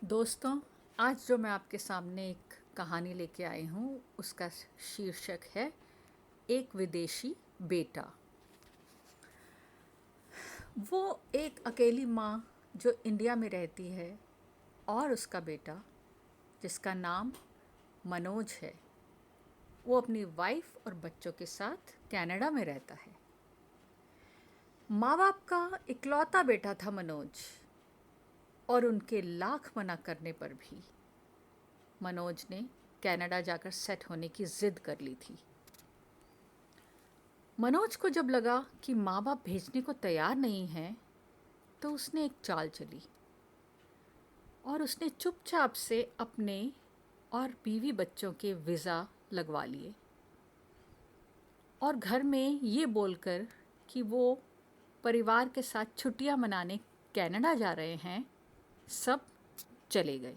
दोस्तों, आज जो मैं आपके सामने एक कहानी लेके आई हूँ उसका शीर्षक है एक विदेशी बेटा। वो एक अकेली माँ जो इंडिया में रहती है और उसका बेटा जिसका नाम मनोज है, वो अपनी वाइफ और बच्चों के साथ कनाडा में रहता है। माँ बाप का इकलौता बेटा था मनोज, और उनके लाख मना करने पर भी मनोज ने कनाडा जाकर सेट होने की ज़िद कर ली थी। मनोज को जब लगा कि माँ बाप भेजने को तैयार नहीं हैं, तो उसने एक चाल चली और उसने चुपचाप से अपने और बीवी बच्चों के वीज़ा लगवा लिए और घर में ये बोलकर कि वो परिवार के साथ छुट्टियां मनाने कनाडा जा रहे हैं, सब चले गए।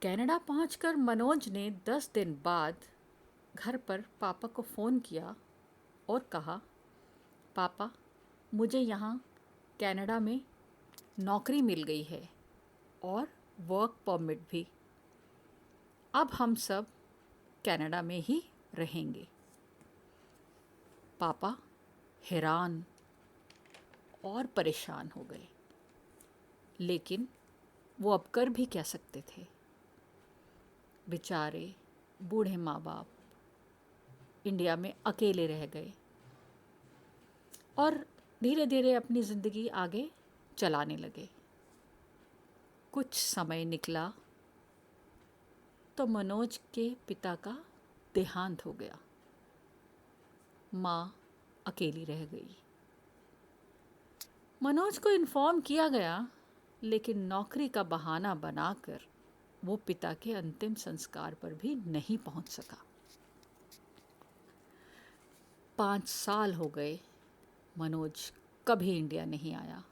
कनाडा पहुंचकर मनोज ने 10 दिन बाद घर पर पापा को फ़ोन किया और कहा, पापा, मुझे यहाँ कनाडा में नौकरी मिल गई है और वर्क परमिट भी। अब हम सब कनाडा में ही रहेंगे। पापा हैरान और परेशान हो गए, लेकिन वो अब कर भी क्या सकते थे। बेचारे बूढ़े माँ बाप इंडिया में अकेले रह गए और धीरे धीरे अपनी ज़िंदगी आगे चलाने लगे। कुछ समय निकला तो मनोज के पिता का देहांत हो गया। माँ अकेली रह गई। मनोज को इन्फॉर्म किया गया, लेकिन नौकरी का बहाना बनाकर वो पिता के अंतिम संस्कार पर भी नहीं पहुंच सका। 5 साल हो गए, मनोज कभी इंडिया नहीं आया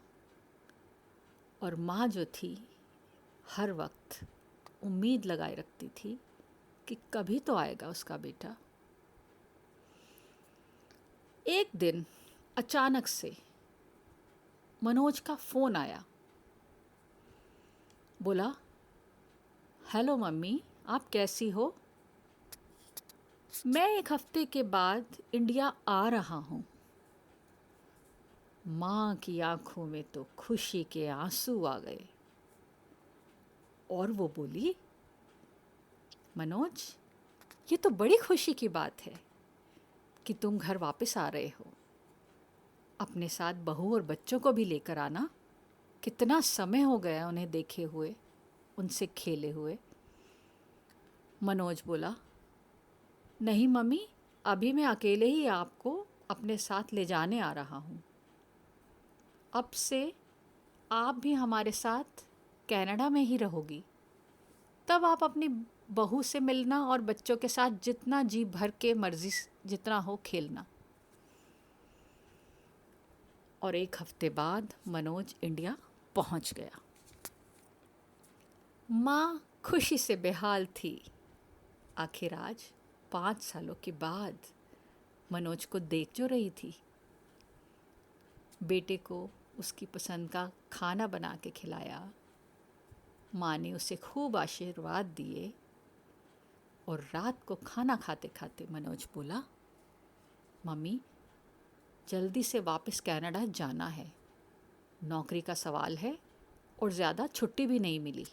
और माँ जो थी हर वक्त उम्मीद लगाए रखती थी कि कभी तो आएगा उसका बेटा। एक दिन अचानक से मनोज का फ़ोन आया। बोला, हेलो मम्मी, आप कैसी हो? मैं 1 हफ्ते के बाद इंडिया आ रहा हूँ। माँ की आंखों में तो खुशी के आंसू आ गए और वो बोली, मनोज, ये तो बड़ी खुशी की बात है कि तुम घर वापस आ रहे हो। अपने साथ बहू और बच्चों को भी लेकर आना। कितना समय हो गया उन्हें देखे हुए, उनसे खेले हुए। मनोज बोला, नहीं मम्मी, अभी मैं अकेले ही आपको अपने साथ ले जाने आ रहा हूँ। अब से आप भी हमारे साथ कनाडा में ही रहोगी। तब आप अपनी बहू से मिलना और बच्चों के साथ जितना जी भर के मर्जी जितना हो खेलना। और 1 हफ्ते बाद मनोज इंडिया पहुंच गया। माँ खुशी से बेहाल थी। आखिर आज 5 सालों के बाद मनोज को देख जो रही थी। बेटे को उसकी पसंद का खाना बना के खिलाया। माँ ने उसे खूब आशीर्वाद दिए और रात को खाना खाते खाते मनोज बोला, मम्मी, जल्दी से वापस कनाडा जाना है। नौकरी का सवाल है और ज़्यादा छुट्टी भी नहीं मिली।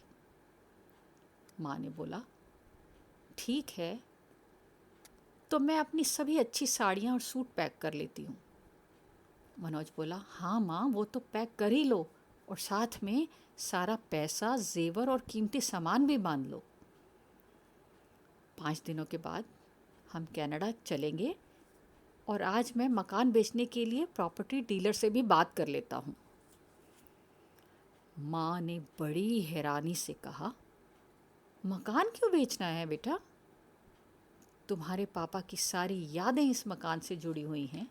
माँ ने बोला, ठीक है, तो मैं अपनी सभी अच्छी साड़ियाँ और सूट पैक कर लेती हूँ। मनोज बोला, हाँ माँ, वो तो पैक कर ही लो और साथ में सारा पैसा, जेवर और कीमती सामान भी बांध लो। 5 दिनों के बाद हम कनाडा चलेंगे और आज मैं मकान बेचने के लिए प्रॉपर्टी डीलर से भी बात कर लेता हूँ। माँ ने बड़ी हैरानी से कहा, मकान क्यों बेचना है बेटा? तुम्हारे पापा की सारी यादें इस मकान से जुड़ी हुई हैं।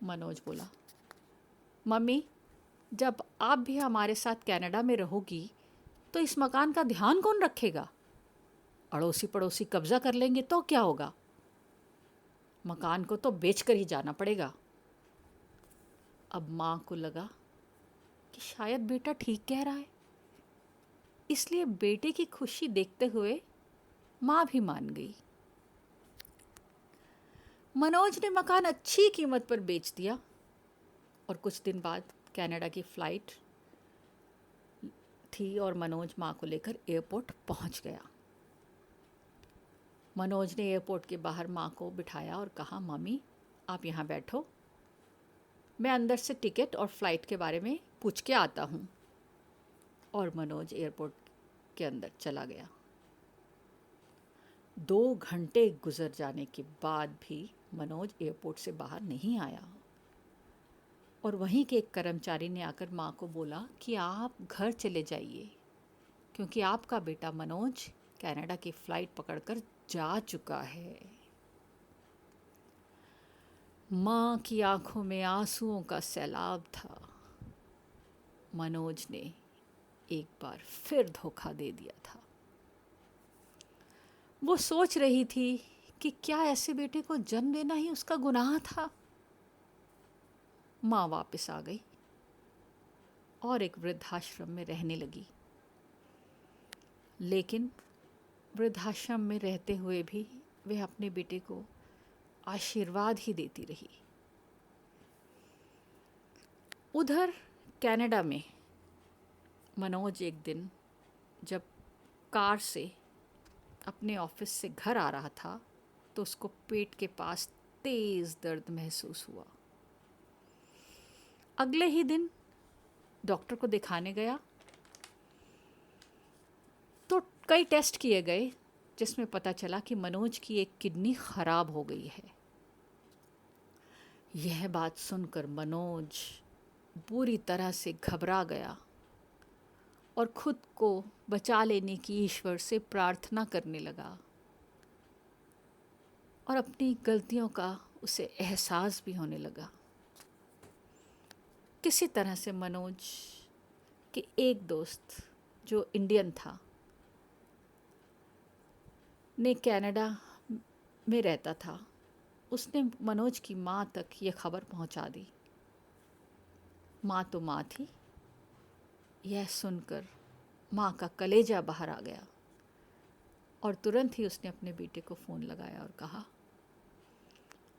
मनोज बोला, मम्मी, जब आप भी हमारे साथ कनाडा में रहोगी तो इस मकान का ध्यान कौन रखेगा? अड़ोसी पड़ोसी कब्ज़ा कर लेंगे तो क्या होगा? मकान को तो बेच कर ही जाना पड़ेगा। अब माँ को लगा कि शायद बेटा ठीक कह रहा है। इसलिए बेटे की खुशी देखते हुए माँ भी मान गई। मनोज ने मकान अच्छी कीमत पर बेच दिया और कुछ दिन बाद कनाडा की फ्लाइट थी और मनोज माँ को लेकर एयरपोर्ट पहुँच गया। मनोज ने एयरपोर्ट के बाहर माँ को बिठाया और कहा, मम्मी आप यहाँ बैठो, मैं अंदर से टिकट और फ़्लाइट के बारे में पूछ के आता हूँ। और मनोज एयरपोर्ट के अंदर चला गया। 2 घंटे गुजर जाने के बाद भी मनोज एयरपोर्ट से बाहर नहीं आया और वहीं के एक कर्मचारी ने आकर माँ को बोला कि आप घर चले जाइए क्योंकि आपका बेटा मनोज कनाडा की फ़्लाइट पकड़कर जा चुका है। माँ की आंखों में आंसुओं का सैलाब था। मनोज ने एक बार फिर धोखा दे दिया था। वो सोच रही थी कि क्या ऐसे बेटे को जन्म देना ही उसका गुनाह था। माँ वापस आ गई और एक वृद्धाश्रम में रहने लगी। लेकिन वृद्धाश्रम में रहते हुए भी वे अपने बेटे को आशीर्वाद ही देती रही। उधर कनाडा में मनोज एक दिन जब कार से अपने ऑफिस से घर आ रहा था तो उसको पेट के पास तेज़ दर्द महसूस हुआ। अगले ही दिन डॉक्टर को दिखाने गया तो कई टेस्ट किए गए जिसमें पता चला कि मनोज की एक किडनी खराब हो गई है। यह बात सुनकर मनोज बुरी तरह से घबरा गया और खुद को बचा लेने की ईश्वर से प्रार्थना करने लगा और अपनी गलतियों का उसे एहसास भी होने लगा। किसी तरह से मनोज के एक दोस्त जो इंडियन था ने कनाडा में रहता था, उसने मनोज की माँ तक ये खबर पहुंचा दी। माँ तो माँ थी। यह सुनकर माँ का कलेजा बाहर आ गया और तुरंत ही उसने अपने बेटे को फ़ोन लगाया और कहा,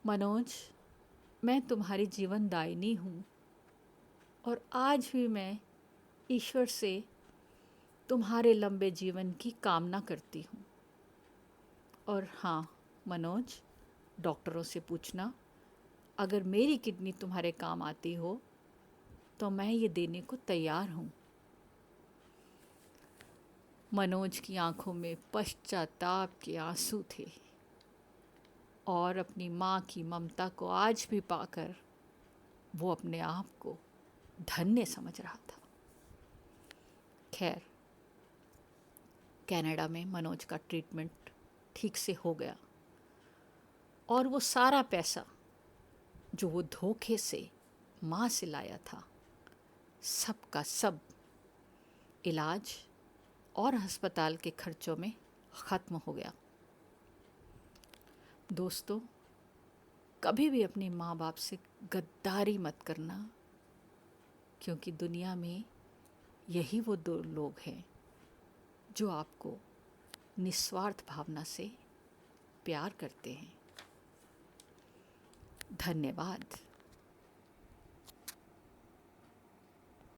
मनोज मैं तुम्हारी जीवनदायिनी हूँ और आज भी मैं ईश्वर से तुम्हारे लंबे जीवन की कामना करती हूँ। और हाँ मनोज, डॉक्टरों से पूछना, अगर मेरी किडनी तुम्हारे काम आती हो तो मैं ये देने को तैयार हूँ। मनोज की आंखों में पश्चाताप के आंसू थे और अपनी माँ की ममता को आज भी पाकर वो अपने आप को धन्य समझ रहा था। खैर, कनाडा में मनोज का ट्रीटमेंट ठीक से हो गया और वो सारा पैसा जो वो धोखे से माँ से लाया था, सब का सब इलाज और अस्पताल के खर्चों में ख़त्म हो गया। दोस्तों, कभी भी अपने माँ बाप से गद्दारी मत करना, क्योंकि दुनिया में यही वो 2 लोग हैं जो आपको निस्वार्थ भावना से प्यार करते हैं। धन्यवाद।